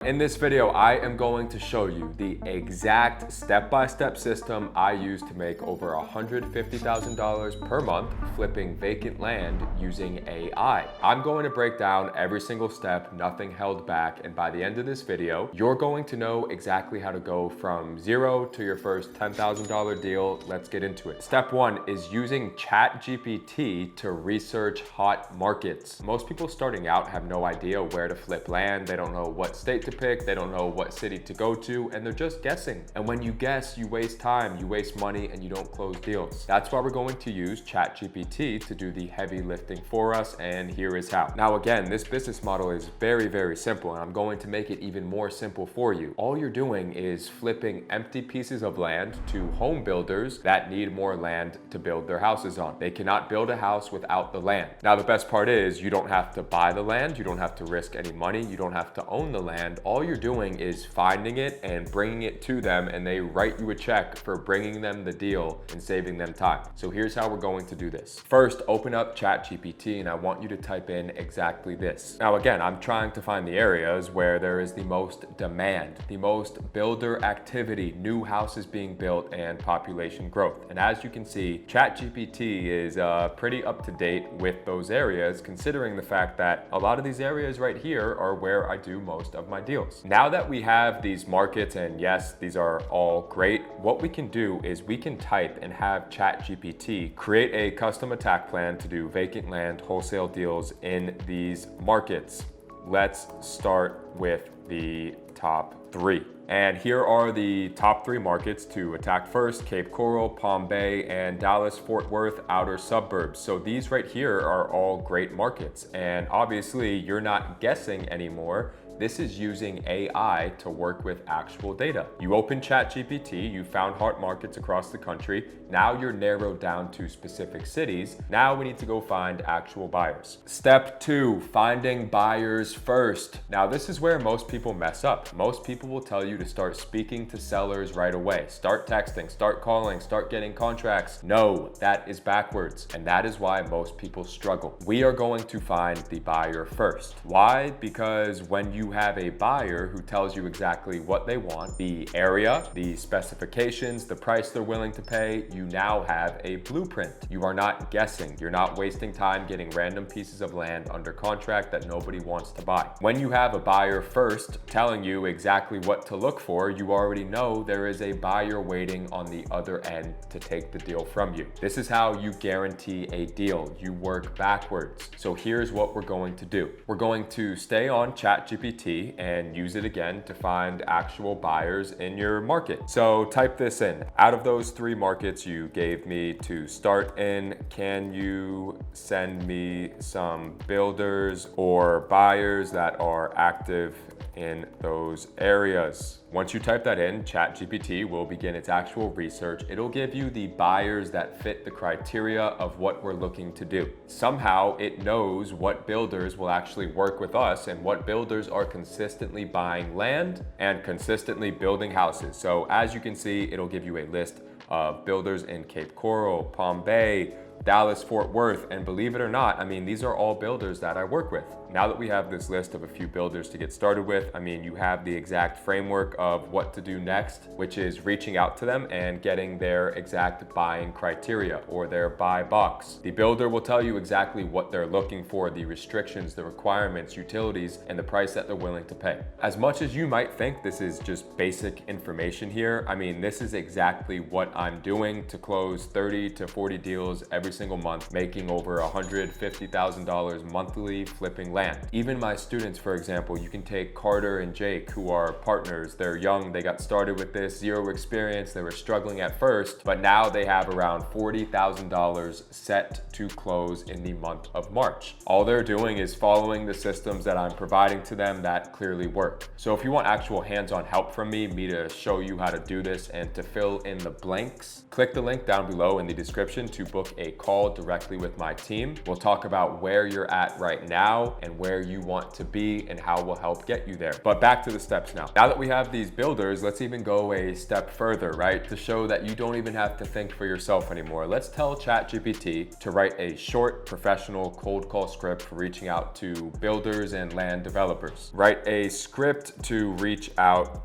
In this video, I am going to show you the exact step-by-step system I use to make over $150,000 per month flipping vacant land using AI. I'm going to break down every single step, nothing held back, and by the end of this video, you're going to know exactly how to go from zero to your first $10,000 deal. Let's get into it. Step one is using ChatGPT to research hot markets. Most people starting out have no idea where to flip land. They don't know what state to pick, they don't know what city to go to, and they're just guessing. And when you guess, you waste time, you waste money, and you don't close deals. That's why we're going to use ChatGPT to do the heavy lifting for us, and here is how. Now again, this business model is very, very simple, and I'm going to make it even more simple for you. All you're doing is flipping empty pieces of land to home builders that need more land to build their houses on. They cannot build a house without the land. Now the best part is you don't have to buy the land, you don't have to risk any money, you don't have to own the land. All you're doing is finding it and bringing it to them, and they write you a check for bringing them the deal and saving them time. So here's how we're going to do this. First, open up ChatGPT, and I want you to type in exactly this. Now again, I'm trying to find the areas where there is the most demand, the most builder activity, new houses being built, and population growth. And as you can see, ChatGPT is pretty up to date with those areas, considering the fact that a lot of these areas right here are where I do most of my deals. Now that we have these markets, and yes, these are all great, what we can do is we can type and have ChatGPT create a custom attack plan to do vacant land wholesale deals in these markets. Let's start with the top three. And here are the top three markets to attack first: Cape Coral, Palm Bay, and Dallas-Fort Worth outer suburbs. So these right here are all great markets. And obviously you're not guessing anymore. This is using AI to work with actual data. You open ChatGPT, you found hot markets across the country. Now you're narrowed down to specific cities. Now we need to go find actual buyers. Step two, finding buyers first. Now this is where most people mess up. Most people will tell you to start speaking to sellers right away. Start texting, start calling, start getting contracts. No, that is backwards. And that is why most people struggle. We are going to find the buyer first. Why? Because when you have a buyer who tells you exactly what they want, the area, the specifications, the price they're willing to pay, you now have a blueprint. You are not guessing. You're not wasting time getting random pieces of land under contract that nobody wants to buy. When you have a buyer first telling you exactly what to look for, you already know there is a buyer waiting on the other end to take the deal from you. This is how you guarantee a deal. You work backwards. So here's what we're going to do. We're going to stay on ChatGPT and use it again to find actual buyers in your market. So type this in. Out of those three markets you gave me to start in, can you send me some builders or buyers that are active in those areas? Once you type that in, ChatGPT will begin its actual research. It'll give you the buyers that fit the criteria of what we're looking to do. Somehow it knows what builders will actually work with us and what builders are consistently buying land and consistently building houses. So as you can see, it'll give you a list of builders in Cape Coral, Palm Bay, Dallas, Fort Worth, and believe it or not, I mean, these are all builders that I work with. Now that we have this list of a few builders to get started with, I mean, you have the exact framework of what to do next, which is reaching out to them and getting their exact buying criteria or their buy box. The builder will tell you exactly what they're looking for, the restrictions, the requirements, utilities, and the price that they're willing to pay. As much as you might think this is just basic information here, I mean, this is exactly what I'm doing to close 30 to 40 deals every single month, making over $150,000 monthly flipping land. Even my students, for example, you can take Carter and Jake, who are partners. They're young, they got started with this, zero experience, they were struggling at first, but now they have around $40,000 set to close in the month of March. All they're doing is following the systems that I'm providing to them that clearly work. So if you want actual hands-on help from me to show you how to do this and to fill in the blanks, click the link down below in the description to book a call directly with my team. We'll talk about where you're at right now and where you want to be and how we'll help get you there. But back to the steps now. Now that we have these builders, let's even go a step further, right? To show that you don't even have to think for yourself anymore. Let's tell ChatGPT to write a short, professional cold call script for reaching out to builders and land developers. Write a script to reach out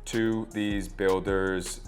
to these builders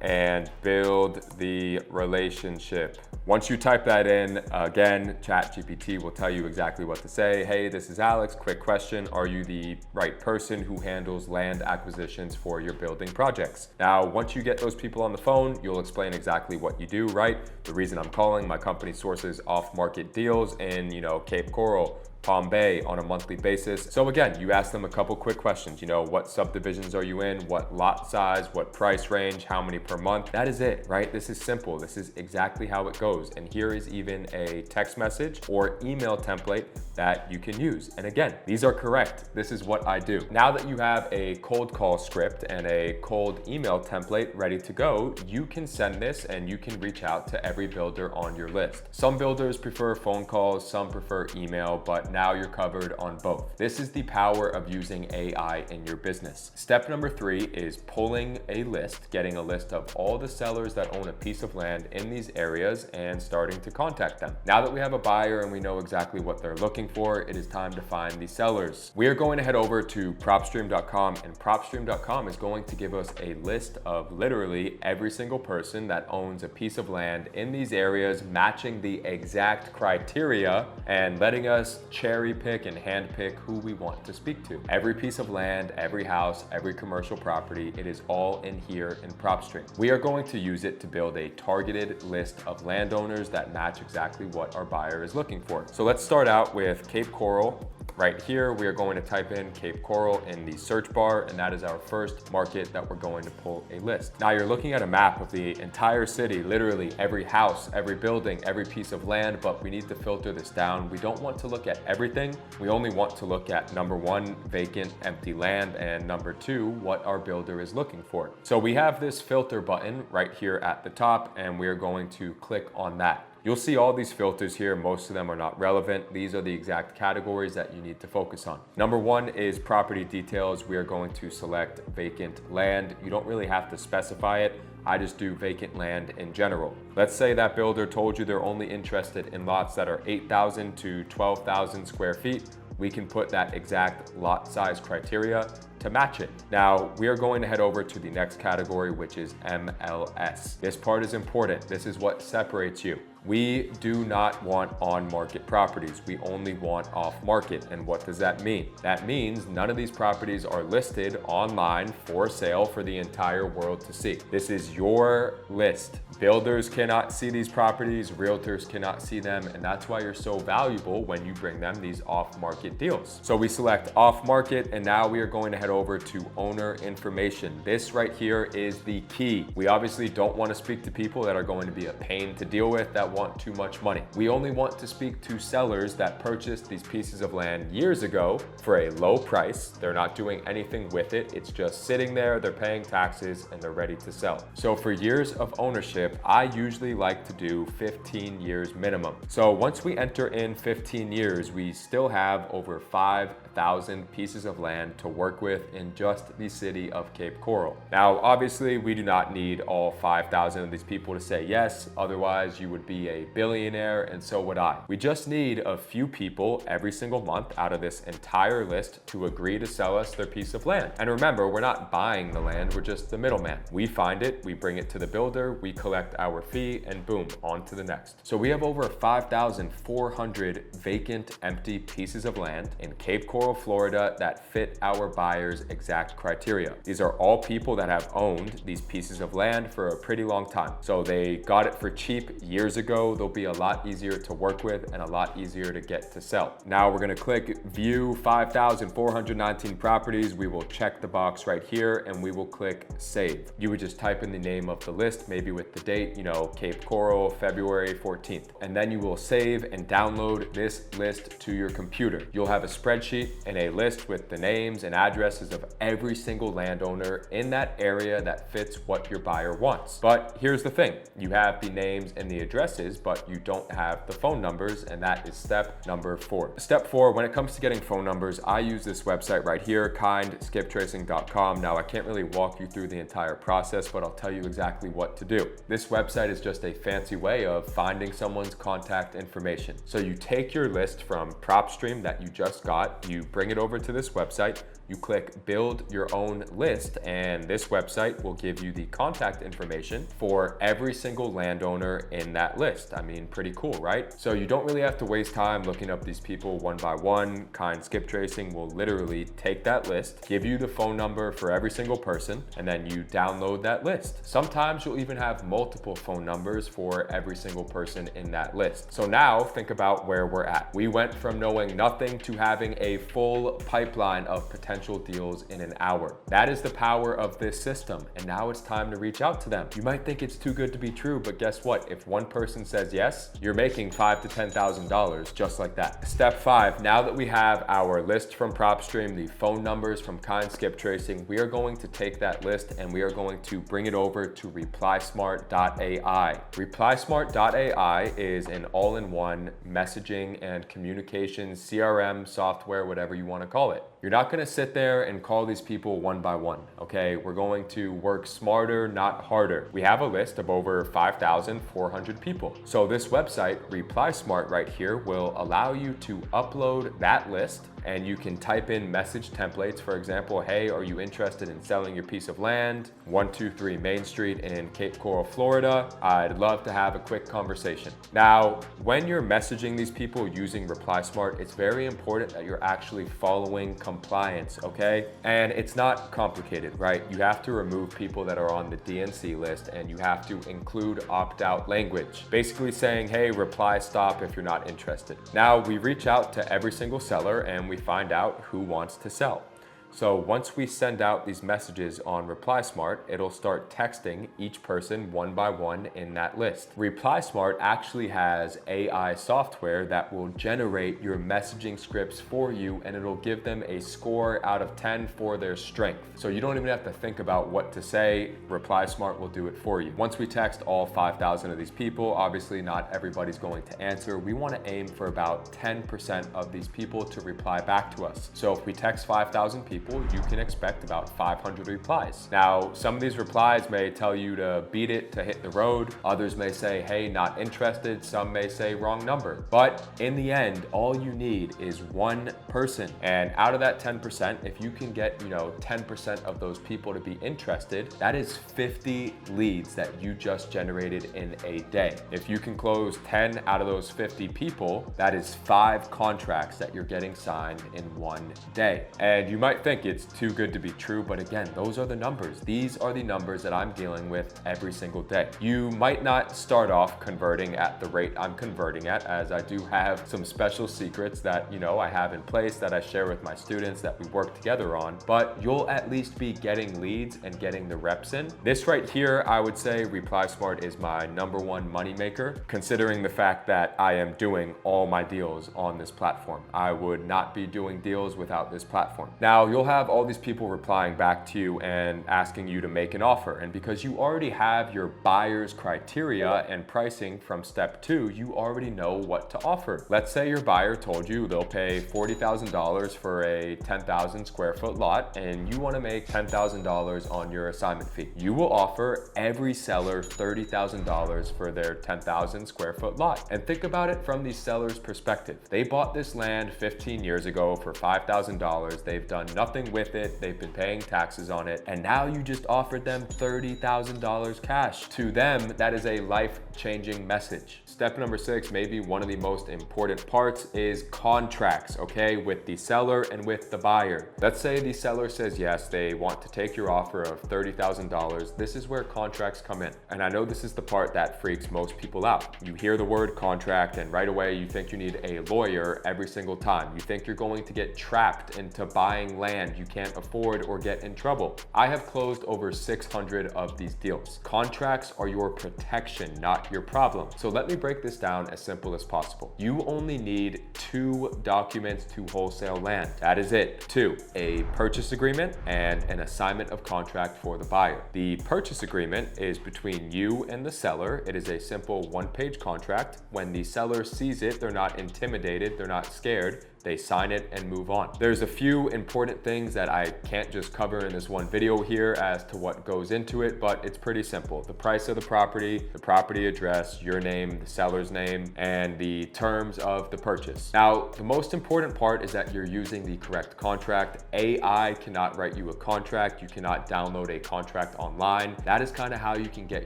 and build the relationship. Once you type that in, again, ChatGPT will tell you exactly what to say. Hey, this is Alex. Quick question. Are you the right person who handles land acquisitions for your building projects? Now, once you get those people on the phone, you'll explain exactly what you do, right? The reason I'm calling, my company sources off-market deals in, Cape Coral, Palm Bay on a monthly basis. So again, you ask them a couple quick questions. What subdivisions are you in? What lot size? What price range? How many per month? That is it, right? This is simple. This is exactly how it goes. And here is even a text message or email template that you can use. And again, these are correct. This is what I do. Now that you have a cold call script and a cold email template ready to go, you can send this and you can reach out to every builder on your list. Some builders prefer phone calls, some prefer email, but now you're covered on both. This is the power of using AI in your business. Step number 3 is pulling a list, getting a list of all the sellers that own a piece of land in these areas and starting to contact them. Now that we have a buyer and we know exactly what they're looking for, it is time to find the sellers. We are going to head over to Propstream.com, and Propstream.com is going to give us a list of literally every single person that owns a piece of land in these areas, matching the exact criteria and letting us cherry pick and hand pick who we want to speak to. Every piece of land, every house, every commercial property, it is all in here in Propstream. We are going to use it to build a targeted list of landowners that match exactly what our buyer is looking for. So let's start out with Cape Coral. Right here, we are going to type in Cape Coral in the search bar, and that is our first market that we're going to pull a list. Now you're looking at a map of the entire city, literally every house, every building, every piece of land, but we need to filter this down. We don't want to look at everything. We only want to look at number 1, vacant, empty land, and number 2, what our builder is looking for. So we have this filter button right here at the top, and we are going to click on that. You'll see all these filters here. Most of them are not relevant. These are the exact categories that you need to focus on. Number 1 is property details. We are going to select vacant land. You don't really have to specify it. I just do vacant land in general. Let's say that builder told you they're only interested in lots that are 8,000 to 12,000 square feet. We can put that exact lot size criteria to match it. Now, we are going to head over to the next category, which is MLS. This part is important. This is what separates you. We do not want on-market properties. We only want off-market. And what does that mean? That means none of these properties are listed online for sale for the entire world to see. This is your list. Builders cannot see these properties, realtors cannot see them, and that's why you're so valuable when you bring them these off-market deals. So we select off-market, and now we are going to head over to owner information. This right here is the key. We obviously don't want to speak to people that are going to be a pain to deal with, that want too much money. We only want to speak to sellers that purchased these pieces of land years ago for a low price. They're not doing anything with it. It's just sitting there, they're paying taxes, and they're ready to sell. So for years of ownership, I usually like to do 15 years minimum. So once we enter in 15 years, we still have over 5,000 pieces of land to work with in just the city of Cape Coral. Now, obviously, we do not need all 5,000 of these people to say yes. Otherwise, you would be a billionaire, and so would I. We just need a few people every single month out of this entire list to agree to sell us their piece of land. And remember, we're not buying the land, we're just the middleman. We find it, we bring it to the builder, we collect our fee, and boom, on to the next. So we have over 5,400 vacant, empty pieces of land in Cape Coral, Florida that fit our buyer's exact criteria. These are all people that have owned these pieces of land for a pretty long time. So they got it for cheap years ago. They'll be a lot easier to work with and a lot easier to get to sell. Now we're gonna click view 5,419 properties. We will check the box right here and we will click save. You would just type in the name of the list, maybe with the date, Cape Coral, February 14th. And then you will save and download this list to your computer. You'll have a spreadsheet and a list with the names and addresses of every single landowner in that area that fits what your buyer wants. But here's the thing, you have the names and the addresses addresses, but you don't have the phone numbers, and that is step number 4. Step 4, when it comes to getting phone numbers, I use this website right here, kindskiptracing.com. Now, I can't really walk you through the entire process, but I'll tell you exactly what to do. This website is just a fancy way of finding someone's contact information. So you take your list from Propstream that you just got, you bring it over to this website, you click build your own list, and this website will give you the contact information for every single landowner in that list. I mean, pretty cool, right? So you don't really have to waste time looking up these people one by one. Kindskip Tracing will literally take that list, give you the phone number for every single person, and then you download that list. Sometimes you'll even have multiple phone numbers for every single person in that list. So now think about where we're at. We went from knowing nothing to having a full pipeline of potential deals in an hour. That is the power of this system, and now it's time to reach out to them. You might think it's too good to be true, but guess what? If one person says yes, you're making $5,000 to $10,000 just like that. Step 5, now that we have our list from Propstream, the phone numbers from Kindskip Tracing, we are going to take that list and we are going to bring it over to Replysmart.ai. Replysmart.ai is an all-in-one messaging and communications CRM software, whatever you want to call it. You're not going to sit there and call these people one by one, okay? We're going to work smarter, not harder. We have a list of over 5,400 people. So this website, Replysmart right here, will allow you to upload that list, and you can type in message templates. For example, hey, are you interested in selling your piece of land, 123 Main Street in Cape Coral, Florida? I'd love to have a quick conversation. Now, when you're messaging these people using Replysmart, it's very important that you're actually following compliance, okay? And it's not complicated, right? You have to remove people that are on the DNC list, and you have to include opt-out language, basically saying, hey, reply stop if you're not interested. Now, we reach out to every single seller and we find out who wants to sell. So once we send out these messages on Replysmart, it'll start texting each person one by one in that list. Replysmart actually has AI software that will generate your messaging scripts for you, and it'll give them a score out of 10 for their strength. So you don't even have to think about what to say. Replysmart will do it for you. Once we text all 5,000 of these people, obviously not everybody's going to answer. We want to aim for about 10% of these people to reply back to us. So if we text 5,000 people, you can expect about 500 replies. Now, some of these replies may tell you to beat it, to hit the road. Others may say, hey, not interested. Some may say wrong number. But in the end, all you need is one person. And out of that 10%, if you can get, 10% of those people to be interested, that is 50 leads that you just generated in a day. If you can close 10 out of those 50 people, that is 5 contracts that you're getting signed in one day. And you might think it's too good to be true, but again, those are the numbers. These are the numbers that I'm dealing with every single day. You might not start off converting at the rate I'm converting at, as I do have some special secrets that, I have in place that I share with my students that we work together on, but you'll at least be getting leads and getting the reps in. This right here, I would say Replysmart is my #1 moneymaker, considering the fact that I am doing all my deals on this platform. I would not be doing deals without this platform. Now, you'll have all these people replying back to you and asking you to make an offer. And because you already have your buyer's criteria and pricing from step 2, you already know what to offer. Let's say your buyer told you they'll pay $40,000 for a 10,000 square foot lot, and you want to make $10,000 on your assignment fee. You will offer every seller $30,000 for their 10,000 square foot lot. And think about it from the seller's perspective. They bought this land 15 years ago for $5,000. They've done nothing with it. They've been paying taxes on it. And now you just offered them $30,000 cash. To them, that is a life-changing message. Step number 6, maybe one of the most important parts, is contracts, okay, with the seller and with the buyer. Let's say the seller says yes, they want to take your offer of $30,000. This is where contracts come in. And I know this is the part that freaks most people out. You hear the word contract and right away you think you need a lawyer every single time. You think you're going to get trapped into buying land land you can't afford or get in trouble. I have closed over 600 of these deals. Contracts are your protection, not your problem. So let me break this down as simple as possible. You only need 2 documents to wholesale land. That is it. 2, a purchase agreement and an assignment of contract for the buyer. The purchase agreement is between you and the seller. It is a simple 1-page contract. When the seller sees it, they're not intimidated, they're not scared. They sign it and move on. There's a few important things that I can't just cover in this one video here as to what goes into it, but it's pretty simple. The price of the property address, your name, the seller's name, and the terms of the purchase. Now, the most important part is that you're using the correct contract. AI cannot write you a contract. You cannot download a contract online. That is kind of how you can get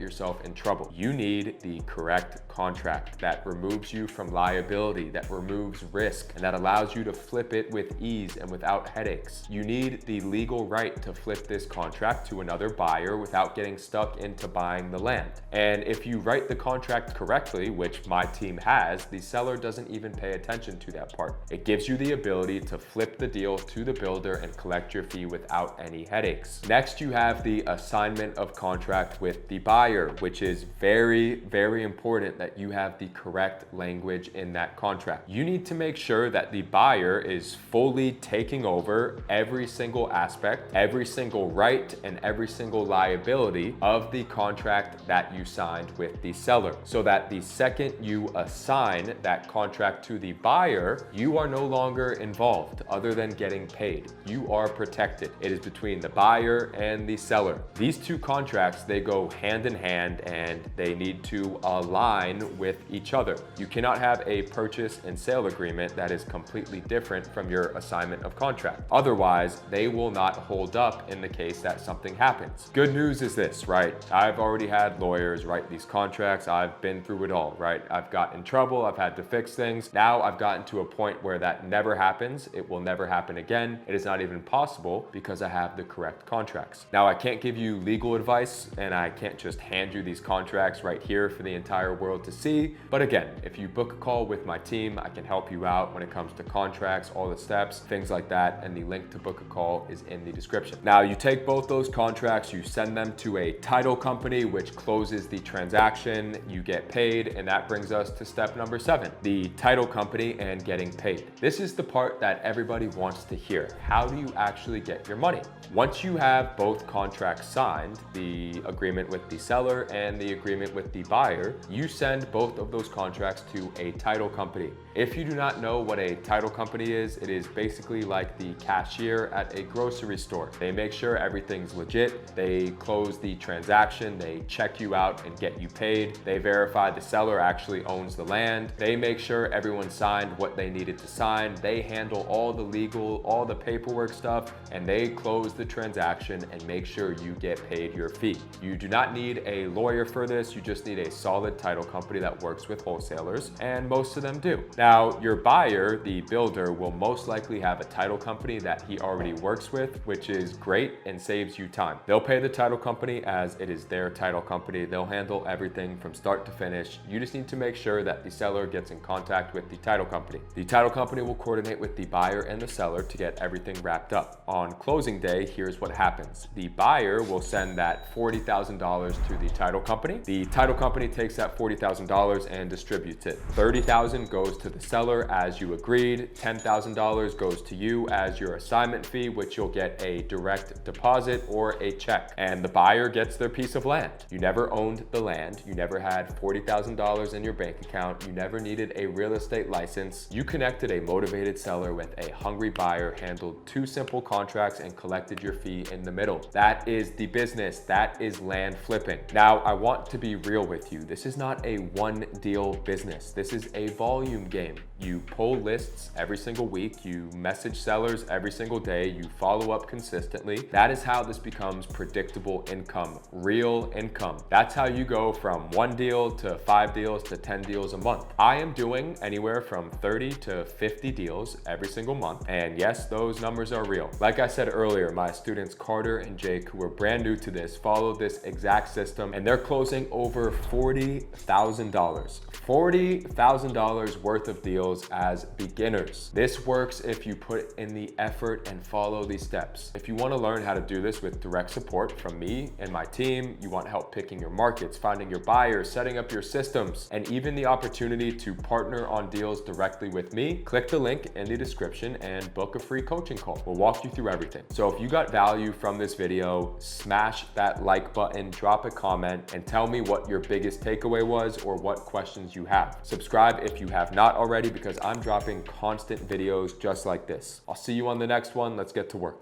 yourself in trouble. You need the correct contract that removes you from liability, that removes risk, and that allows you to flip it with ease and without headaches. You need the legal right to flip this contract to another buyer without getting stuck into buying the land. And if you write the contract correctly, which my team has, the seller doesn't even pay attention to that part. It gives you the ability to flip the deal to the builder and collect your fee without any headaches. Next, you have the assignment of contract with the buyer, which is very, very important that you have the correct language in that contract. You need to make sure that the buyer is fully taking over every single aspect, every single right, and every single liability of the contract that you signed with the seller, so that the second you assign that contract to the buyer, you are no longer involved other than getting paid. You are protected. It is between the buyer and the seller. These 2 contracts, they go hand in hand and they need to align with each other. You cannot have a purchase and sale agreement that is completely different from your assignment of contract. Otherwise, they will not hold up in the case that something happens. Good news is this, right? I've already had lawyers write these contracts. I've been through it all, right? I've got in trouble. I've had to fix things. Now I've gotten to a point where that never happens. It will never happen again. It is not even possible because I have the correct contracts. Now, I can't give you legal advice and I can't just hand you these contracts right here for the entire world to see. But again, if you book a call with my team, I can help you out when it comes to contracts, all the steps, things like that, and the link to book a call is in the description. Now, you take both those contracts, you send them to a title company, which closes the transaction, you get paid, and that brings us to step number 7, the title company and getting paid. This is the part that everybody wants to hear. How do you actually get your money? Once you have both contracts signed, the agreement with the seller and the agreement with the buyer, you send both of those contracts to a title company. If you do not know what a title company is, it is basically like the cashier at a grocery store. They make sure everything's legit. They close the transaction. They check you out and get you paid. They verify the seller actually owns the land. They make sure everyone signed what they needed to sign. They handle all the legal, all the paperwork stuff, and they close the transaction and make sure you get paid your fee. You do not need a lawyer for this. You just need a solid title company that works with wholesalers, and most of them do. Now, your buyer, the builder, will most likely have a title company that he already works with, which is great and saves you time. They'll pay the title company as it is their title company. They'll handle everything from start to finish. You just need to make sure that the seller gets in contact with the title company. The title company will coordinate with the buyer and the seller to get everything wrapped up. On closing day, here's what happens. The buyer will send that $40,000 to the title company. The title company takes that $40,000 and distributes it. $30,000 goes to the seller as you agreed. $10,000 goes to you as your assignment fee, which you'll get a direct deposit or a check. And the buyer gets their piece of land. You never owned the land. You never had $40,000 in your bank account. You never needed a real estate license. You connected a motivated seller with a hungry buyer, handled 2 simple contracts, and collected your fee in the middle. That is the business. That is land flipping. Now, I want to be real with you. This is not a one deal business. This is a volume game. You pull lists every single week. You message sellers every single day. You follow up consistently. That is how this becomes predictable income, real income. That's how you go from 1 deal to 5 deals to 10 deals a month. I am doing anywhere from 30 to 50 deals every single month. And yes, those numbers are real. Like I said earlier, my students Carter and Jake, who are brand new to this, follow this exact system, and they're closing over $40,000. $40,000 worth of deals as beginners. beginners. This works if you put in the effort and follow these steps. If you want to learn how to do this with direct support from me and my team, you want help picking your markets, finding your buyers, setting up your systems, and even the opportunity to partner on deals directly with me, click the link in the description and book a free coaching call. We'll walk you through everything. So if you got value from this video, smash that like button, drop a comment, and tell me what your biggest takeaway was or what questions you have. Subscribe if you have not already, because I'm dropping constant videos just like this. I'll see you on the next one. Let's get to work.